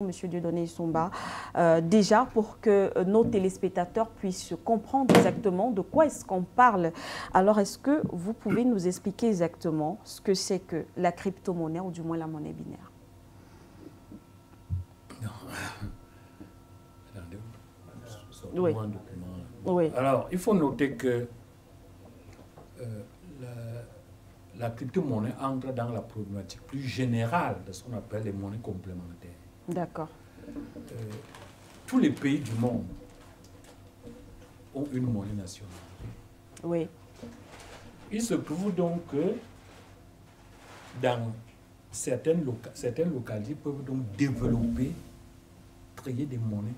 Monsieur Dieudonné Issoumba, déjà pour que nos téléspectateurs puissent comprendre exactement de quoi est-ce qu'on parle. Alors, est-ce que vous pouvez nous expliquer exactement ce que c'est que la crypto-monnaie ou du moins la monnaie binaire? Oui. Oui. Alors, il faut noter que la crypto-monnaie entre dans la problématique plus générale de ce qu'on appelle les monnaies complémentaires. D'accord. Tous les pays du monde ont une monnaie nationale. Oui. Il se trouve donc que dans certaines localités peuvent donc développer, créer des monnaies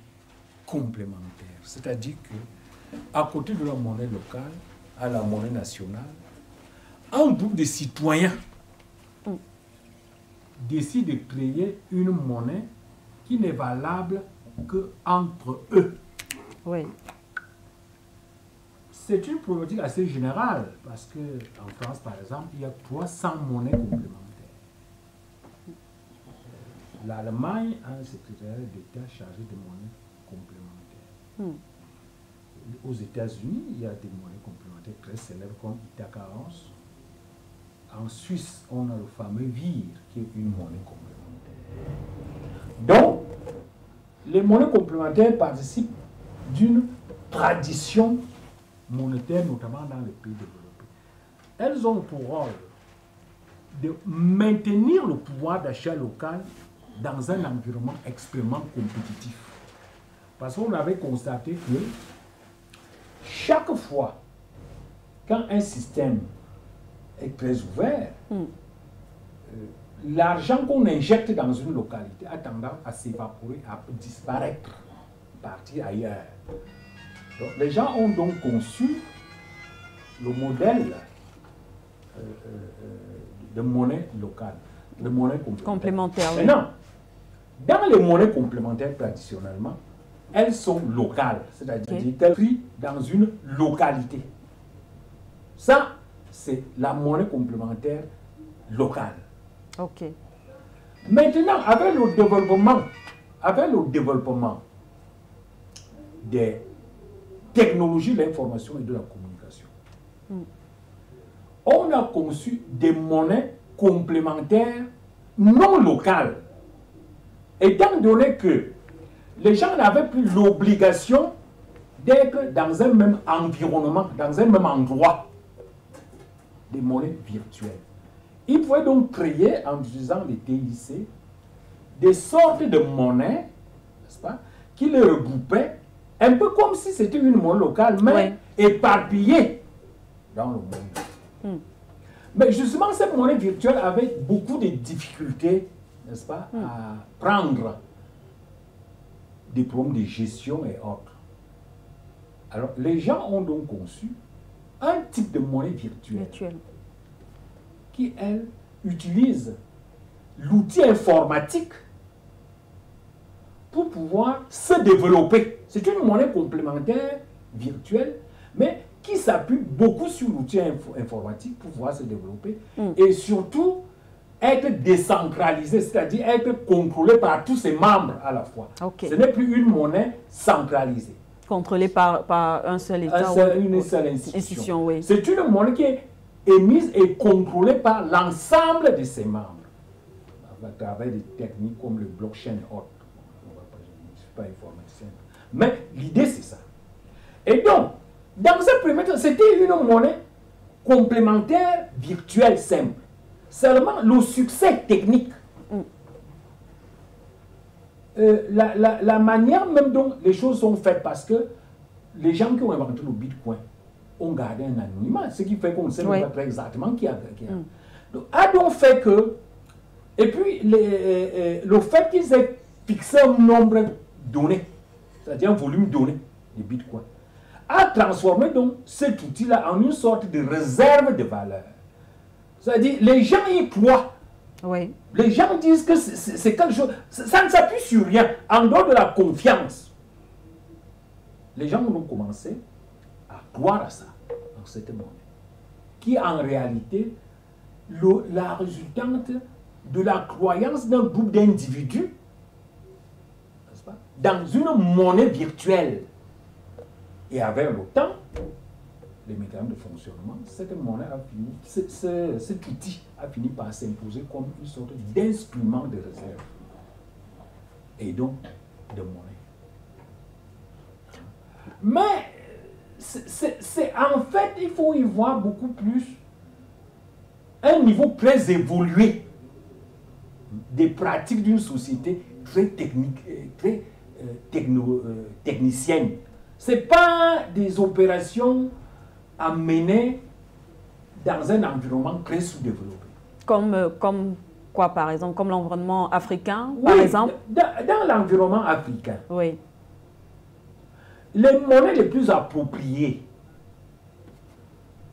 complémentaires. C'est-à-dire que à côté de la monnaie locale, à la monnaie nationale, un groupe de citoyens décide de créer une monnaie qui n'est valable qu'entre eux. Oui. C'est une problématique assez générale parce qu'en France, par exemple, il y a 300 monnaies complémentaires. L'Allemagne a un secrétariat d'État chargé de monnaies complémentaires. Aux États-Unis, il y a des monnaies complémentaires très célèbres comme Ithaca 11. En Suisse, on a le fameux VIR qui est une monnaie complémentaire. Donc, les monnaies complémentaires participent d'une tradition monétaire, notamment dans les pays développés. Elles ont pour rôle de maintenir le pouvoir d'achat local dans un environnement extrêmement compétitif. Parce qu'on avait constaté que chaque fois quand un système est très ouvert, l'argent qu'on injecte dans une localité a tendance à s'évaporer, à disparaître, partir ailleurs. Donc, les gens ont donc conçu le modèle de monnaie locale, de monnaie complémentaire. Oui. Maintenant, dans les monnaies complémentaires traditionnellement, elles sont locales, c'est-à-dire qu'elles prient dans une localité. Ça, c'est la monnaie complémentaire locale. Ok. Maintenant, avec le développement des technologies de l'information et de la communication, on a conçu des monnaies complémentaires non locales. Étant donné que les gens n'avaient plus l'obligation d'être dans un même environnement, dans un même endroit, des monnaies virtuelles. Ils pouvaient donc créer, en utilisant les TIC, des sortes de monnaies, n'est-ce pas, qui les regroupaient, un peu comme si c'était une monnaie locale, mais éparpillée dans le monde. Mais justement, cette monnaie virtuelle avait beaucoup de difficultés, n'est-ce pas, à prendre des problèmes de gestion et autres. Alors, les gens ont donc conçu un type de monnaie virtuelle qui, elle, utilise l'outil informatique pour pouvoir se développer. C'est une monnaie complémentaire virtuelle, mais qui s'appuie beaucoup sur l'outil informatique pour pouvoir se développer et surtout être décentralisée, c'est-à-dire être contrôlée par tous ses membres à la fois. Ce n'est plus une monnaie centralisée. Contrôlée par un seul État une seule institution. Oui. C'est une monnaie qui est émise et contrôlée par l'ensemble de ses membres, à travers des techniques comme le blockchain et autres. Je ne suis pas informaticien. Mais l'idée, c'est ça. Et donc, dans ce premier temps, c'était une monnaie complémentaire virtuelle simple. Seulement, le succès technique, la manière même dont les choses sont faites, parce que les gens qui ont inventé le Bitcoin ont gardé un anonymat, ce qui fait qu'on ne sait pas très exactement qui a. Donc, a donc fait que, et puis le fait qu'ils aient fixé un nombre donné, c'est-à-dire un volume donné de Bitcoin, a transformé donc cet outil-là en une sorte de réserve de valeur. C'est-à-dire, les gens y croient. Oui. Les gens disent que c'est quelque chose, ça ne s'appuie sur rien, en dehors de la confiance. Les gens ont commencé à croire à ça, dans cette monnaie, qui est en réalité la résultante de la croyance d'un groupe d'individus n'est-ce pas, dans une monnaie virtuelle. Et avec le temps, les mécanismes de fonctionnement, cette monnaie a fini, cet outil a fini par s'imposer comme une sorte d'instrument de réserve. Et donc, de monnaie. Mais, en fait, il faut y voir beaucoup plus un niveau très évolué des pratiques d'une société très technique, très technicienne. Ce n'est pas des opérations à mener dans un environnement très sous-développé. Comme quoi, par exemple? Comme l'environnement africain, oui, par exemple? Dans l'environnement africain, oui. Les monnaies les plus appropriées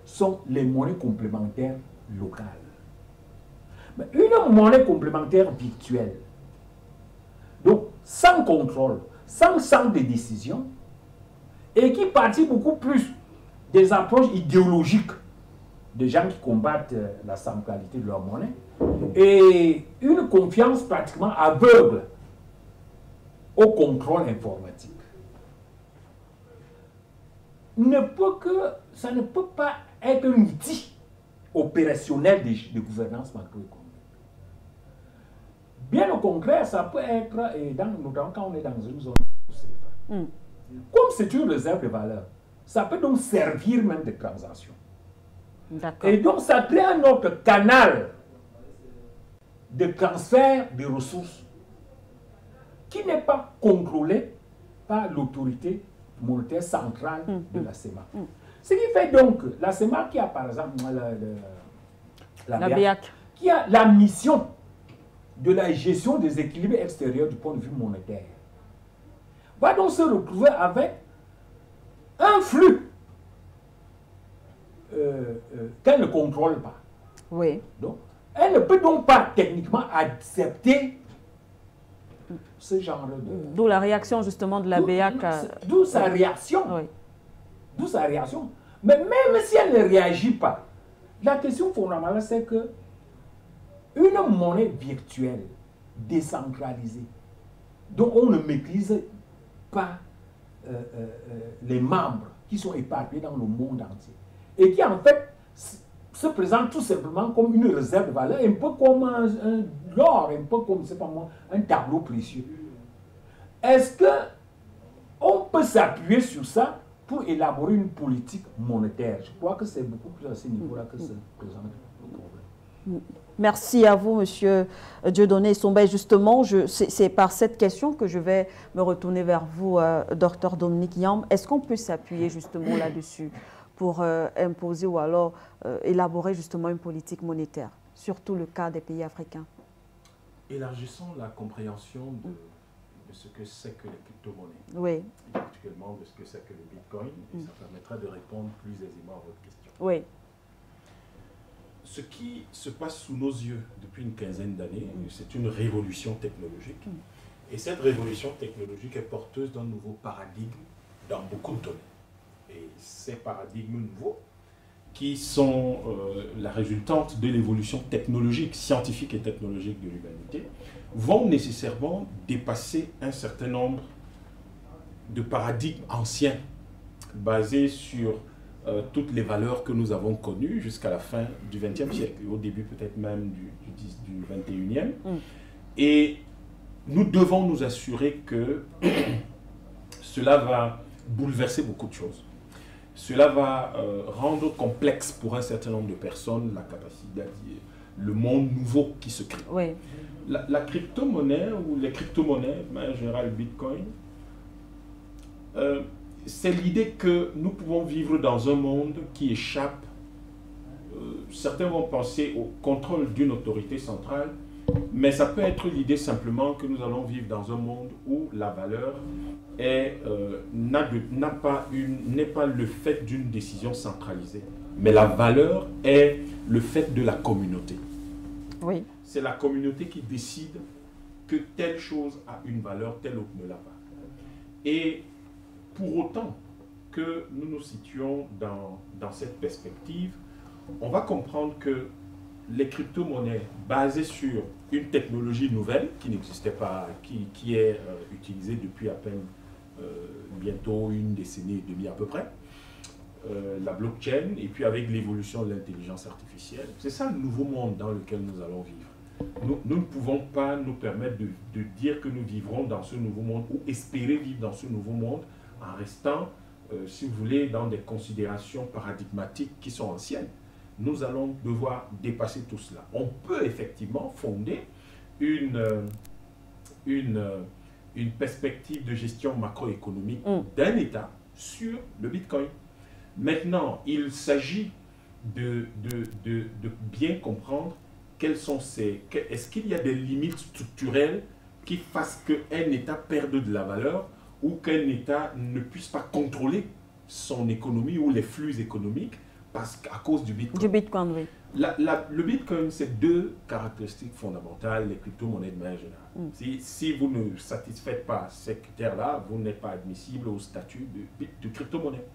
sont les monnaies complémentaires locales. Mais une monnaie complémentaire virtuelle, donc sans contrôle, sans centre de décision, et qui partit beaucoup plus des approches idéologiques des gens qui combattent la centralité de leur monnaie, et une confiance pratiquement aveugle au contrôle informatique. Ça ne peut pas être un outil opérationnel de gouvernance macroéconomique. Bien au contraire, ça peut être, notamment quand on est dans une zone CFA, comme c'est une réserve de valeur, ça peut donc servir même de transaction. Et donc ça crée un autre canal de transfert de ressources qui n'est pas contrôlé par l'autorité monétaire centrale de la CEMAC. Ce qui fait donc la CEMAC qui a par exemple la BEAC, qui a la mission de la gestion des équilibres extérieurs du point de vue monétaire, va donc se retrouver avec un flux qu'elle ne contrôle pas. Oui. Donc, elle ne peut donc pas techniquement accepter ce genre de... D'où la réaction justement de la BEAC. D'où sa réaction. Oui. D'où sa réaction. Mais même si elle ne réagit pas, la question fondamentale c'est que une monnaie virtuelle, décentralisée, dont on ne maîtrise pas les membres qui sont éparpillés dans le monde entier, et qui en fait se présente tout simplement comme une réserve de valeur, un peu comme l'or, un peu comme, c'est pas moi, un tableau précieux. Est-ce qu'on peut s'appuyer sur ça pour élaborer une politique monétaire? Je crois que c'est beaucoup plus à ce niveau-là que se présente le problème. Merci à vous, Monsieur Dieudonné Sombaï. Justement, c'est par cette question que je vais me retourner vers vous, Dr Dominique Yamb. Est-ce qu'on peut s'appuyer justement là-dessus pour imposer ou alors élaborer justement une politique monétaire, surtout le cas des pays africains? Élargissons la compréhension de ce que c'est que les crypto-monnaies, oui, particulièrement de ce que c'est que le Bitcoin, et ça permettra de répondre plus aisément à votre question. Oui. Ce qui se passe sous nos yeux depuis une quinzaine d'années, c'est une révolution technologique. Et cette révolution technologique est porteuse d'un nouveau paradigme dans beaucoup de domaines. Et ces paradigmes nouveaux, qui sont la résultante de l'évolution technologique, scientifique et technologique de l'humanité, vont nécessairement dépasser un certain nombre de paradigmes anciens, basés sur toutes les valeurs que nous avons connues jusqu'à la fin du XXe siècle, au début peut-être même du XXIe. Et nous devons nous assurer que cela va bouleverser beaucoup de choses. Cela va rendre complexe pour un certain nombre de personnes la capacité, le monde nouveau qui se crée. Oui. La crypto-monnaie ou les crypto-monnaies, en général Bitcoin, c'est l'idée que nous pouvons vivre dans un monde qui échappe. Certains vont penser au contrôle d'une autorité centrale, mais ça peut être l'idée simplement que nous allons vivre dans un monde où la valeur n'est pas le fait d'une décision centralisée, mais la valeur est le fait de la communauté. Oui. C'est la communauté qui décide que telle chose a une valeur, telle autre ne l'a pas. Et pour autant que nous nous situons dans cette perspective, on va comprendre que les crypto-monnaies basées sur une technologie nouvelle qui n'existait pas, qui est utilisée depuis à peine bientôt une décennie et demie à peu près, la blockchain, et puis avec l'évolution de l'intelligence artificielle. C'est ça le nouveau monde dans lequel nous allons vivre. Nous ne pouvons pas nous permettre de dire que nous vivrons dans ce nouveau monde ou espérer vivre dans ce nouveau monde en restant, si vous voulez, dans des considérations paradigmatiques qui sont anciennes. Nous allons devoir dépasser tout cela. On peut effectivement fonder une perspective de gestion macroéconomique d'un État sur le Bitcoin. Maintenant, il s'agit de bien comprendre quelles sont est-ce qu'il y a des limites structurelles qui fassent qu'un État perde de la valeur ou qu'un État ne puisse pas contrôler son économie ou les flux économiques à cause du Bitcoin. Du Bitcoin, oui. Le Bitcoin, c'est deux caractéristiques fondamentales, les crypto-monnaies de manière générale. Si vous ne satisfaites pas ces critères-là, vous n'êtes pas admissible au statut de crypto-monnaie.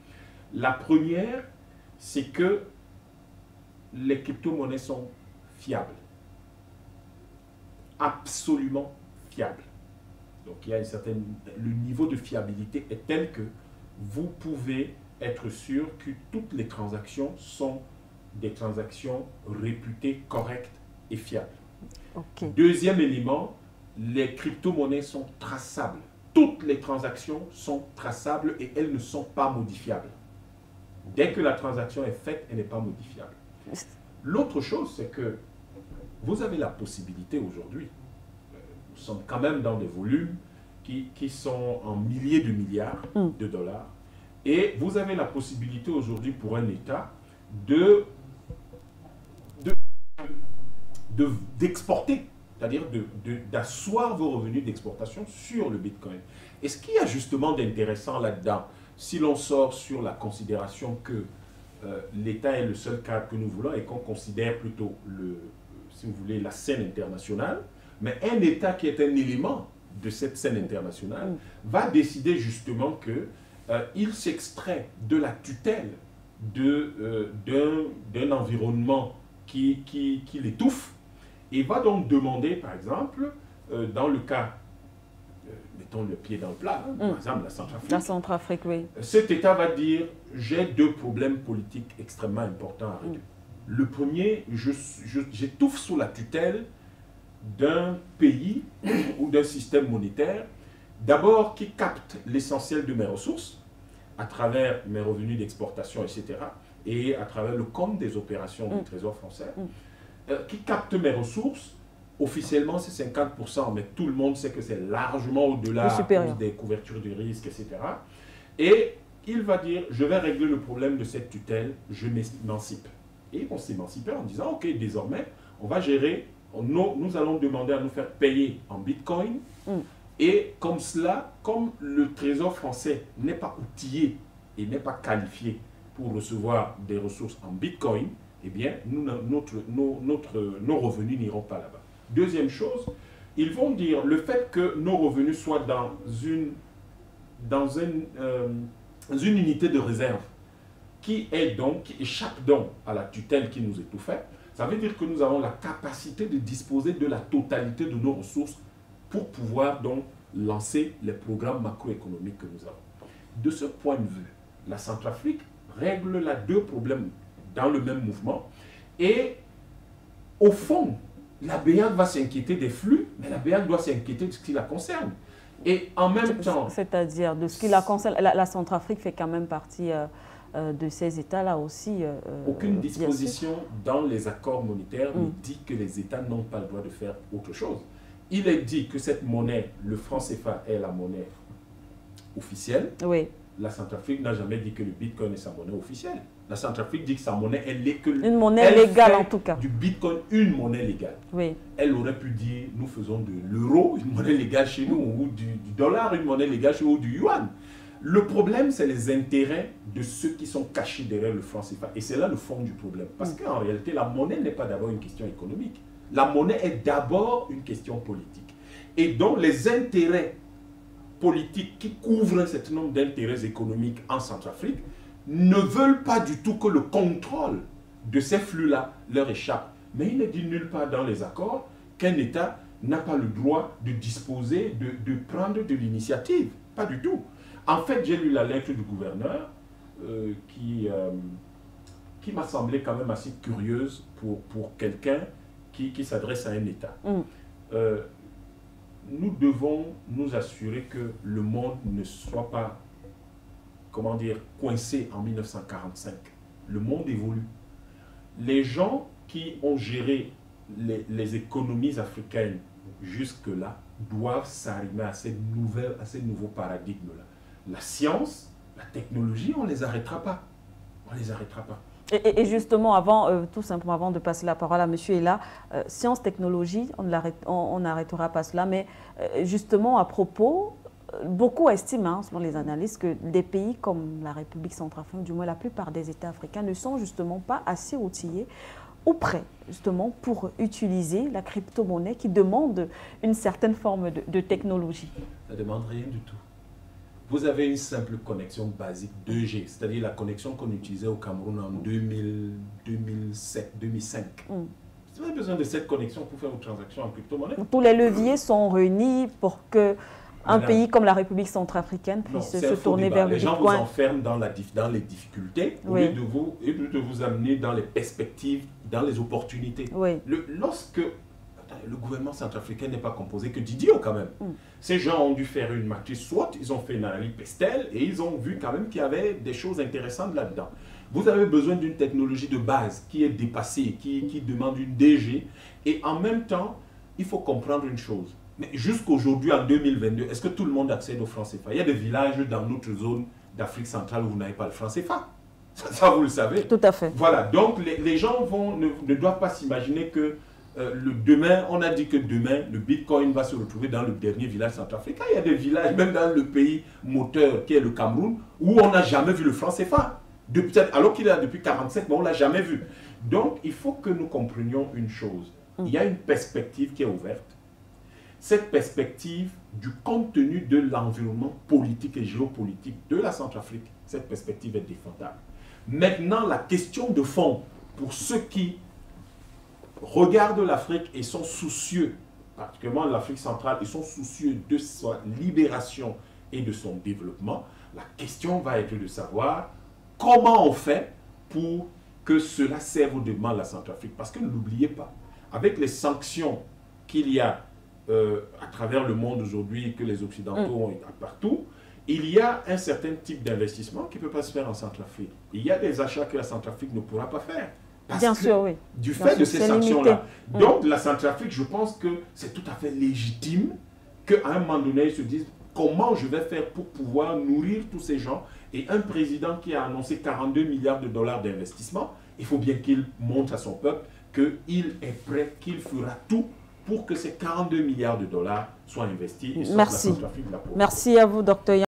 La première, c'est que les crypto-monnaies sont fiables. Absolument fiables. Donc, il y a le niveau de fiabilité est tel que vous pouvez être sûr que toutes les transactions sont des transactions réputées correctes et fiables. Okay. Deuxième élément, les crypto-monnaies sont traçables. Toutes les transactions sont traçables et elles ne sont pas modifiables. Dès que la transaction est faite, elle n'est pas modifiable. L'autre chose, c'est que vous avez la possibilité aujourd'hui, nous sommes quand même dans des volumes qui sont en milliers de milliards de dollars, et vous avez la possibilité aujourd'hui pour un État d'exporter, c'est-à-dire d'asseoir vos revenus d'exportation sur le Bitcoin. Et ce qu'il y a justement d'intéressant là-dedans, si l'on sort sur la considération que l'État est le seul cadre que nous voulons et qu'on considère plutôt, si vous voulez, la scène internationale, mais un État qui est un élément de cette scène internationale va décider justement que il s'extrait de la tutelle d'un environnement qui l'étouffe et va donc demander, par exemple, dans le cas, mettons le pied dans le plat, par exemple la Centrafrique. La Centrafrique, oui. Cet État va dire, j'ai deux problèmes politiques extrêmement importants à régler. Le premier, j'étouffe sous la tutelle d'un pays ou d'un système monétaire, d'abord qui capte l'essentiel de mes ressources, à travers mes revenus d'exportation, etc., et à travers le compte des opérations du Trésor français, qui capte mes ressources. Officiellement, c'est 50%, mais tout le monde sait que c'est largement au-delà des couvertures de risque, etc. Et il va dire, je vais régler le problème de cette tutelle, je m'émancipe. Et on s'émancipe en disant, ok, désormais, on va gérer, nous allons demander à nous faire payer en Bitcoin. Et comme cela, comme le Trésor français n'est pas outillé et n'est pas qualifié pour recevoir des ressources en Bitcoin, eh bien, nos revenus n'iront pas là-bas. Deuxième chose, ils vont dire le fait que nos revenus soient dans une unité de réserve qui échappe donc à la tutelle qui nous étouffait, ça veut dire que nous avons la capacité de disposer de la totalité de nos ressources pour pouvoir donc lancer les programmes macroéconomiques que nous avons. De ce point de vue, la Centrafrique règle là deux problèmes dans le même mouvement et au fond, la BEAC va s'inquiéter des flux, mais la BEAC doit s'inquiéter de ce qui la concerne. Et en même temps... C'est-à-dire, de ce qui la concerne, la Centrafrique fait quand même partie de ces États-là aussi. Aucune disposition dans les accords monétaires ne dit que les États n'ont pas le droit de faire autre chose. Il est dit que cette monnaie, le franc CFA, est la monnaie officielle. Oui. La Centrafrique n'a jamais dit que le Bitcoin est sa monnaie officielle. La Centrafrique dit que sa monnaie, une monnaie légale en tout cas. Du Bitcoin, une monnaie légale. Oui. Elle aurait pu dire, nous faisons de l'euro, une monnaie légale chez nous, ou du dollar, une monnaie légale chez nous, ou du yuan. Le problème, c'est les intérêts de ceux qui sont cachés derrière le franc CFA. Et c'est là le fond du problème. Parce qu'en réalité, la monnaie n'est pas d'abord une question économique. La monnaie est d'abord une question politique. Et donc, les intérêts politiques qui couvrent un certain nombre d'intérêts économiques en Centrafrique ne veulent pas du tout que le contrôle de ces flux-là leur échappe. Mais il n'est dit nulle part dans les accords qu'un État n'a pas le droit de disposer, de prendre de l'initiative. Pas du tout. En fait, j'ai lu la lettre du gouverneur qui m'a semblé quand même assez curieuse pour quelqu'un qui s'adresse à un État. Nous devons nous assurer que le monde ne soit pas, comment dire, coincé en 1945. Le monde évolue. Les gens qui ont géré les économies africaines jusque-là doivent s'arrimer à ces nouveaux paradigmes-là. La science, la technologie, on ne les arrêtera pas. On ne les arrêtera pas. Et justement, tout simplement avant de passer la parole à M. Ella, science, technologie, on n'arrêtera pas cela, mais justement à propos, beaucoup estiment, selon les analystes, que des pays comme la République centrafricaine, du moins la plupart des États africains, ne sont justement pas assez outillés ou prêts justement pour utiliser la crypto-monnaie qui demande une certaine forme de technologie. Ça ne demande rien du tout. Vous avez une simple connexion basique 2G, c'est-à-dire la connexion qu'on utilisait au Cameroun en 2007, 2005. Vous avez besoin de cette connexion pour faire vos transactions en crypto-monnaie. Tous les leviers sont réunis pour que un pays comme la République centrafricaine puisse se tourner vers le Bitcoin. Les gens vous enferment dans les difficultés au lieu de vous amener dans les perspectives, dans les opportunités. Lorsque le gouvernement centrafricain n'est pas composé que d'idiots quand même. Ces gens ont dû faire une matrice SWOT, ils ont fait une analyse Pestel et ils ont vu quand même qu'il y avait des choses intéressantes là-dedans. Vous avez besoin d'une technologie de base qui est dépassée, qui demande une DG. Et en même temps, il faut comprendre une chose. Mais jusqu'aujourd'hui, en 2022, est-ce que tout le monde accède au franc CFA? Il y a des villages dans notre zone d'Afrique centrale où vous n'avez pas le franc CFA. Ça, vous le savez. Tout à fait. Voilà, donc les gens ne doivent pas s'imaginer que demain, on a dit que demain, le Bitcoin va se retrouver dans le dernier village centrafricain. Il y a des villages, même dans le pays moteur qui est le Cameroun, où on n'a jamais vu le franc CFA. Alors qu'il est là depuis 1947, mais on ne l'a jamais vu. Donc, il faut que nous comprenions une chose. Il y a une perspective qui est ouverte. Cette perspective du contenu de l'environnement politique et géopolitique de la Centrafrique, cette perspective est défendable. Maintenant, la question de fond, pour ceux qui regardent l'Afrique et sont soucieux, particulièrement l'Afrique centrale, ils sont soucieux de sa libération et de son développement, la question va être de savoir comment on fait pour que cela serve au développement de la Centrafrique. Parce que ne l'oubliez pas, avec les sanctions qu'il y a à travers le monde aujourd'hui, que les Occidentaux ont partout, il y a un certain type d'investissement qui ne peut pas se faire en Centrafrique. Il y a des achats que la Centrafrique ne pourra pas faire. Bien sûr, oui. Du fait de ces sanctions-là. Donc, la Centrafrique, je pense que c'est tout à fait légitime qu'à un moment donné, ils se disent comment je vais faire pour pouvoir nourrir tous ces gens. Et un président qui a annoncé 42 milliards de dollars d'investissement, il faut bien qu'il montre à son peuple qu'il est prêt, qu'il fera tout pour que ces 42 milliards de dollars soient investis et sortent la Centrafrique de la pauvreté. Merci à vous, Dr.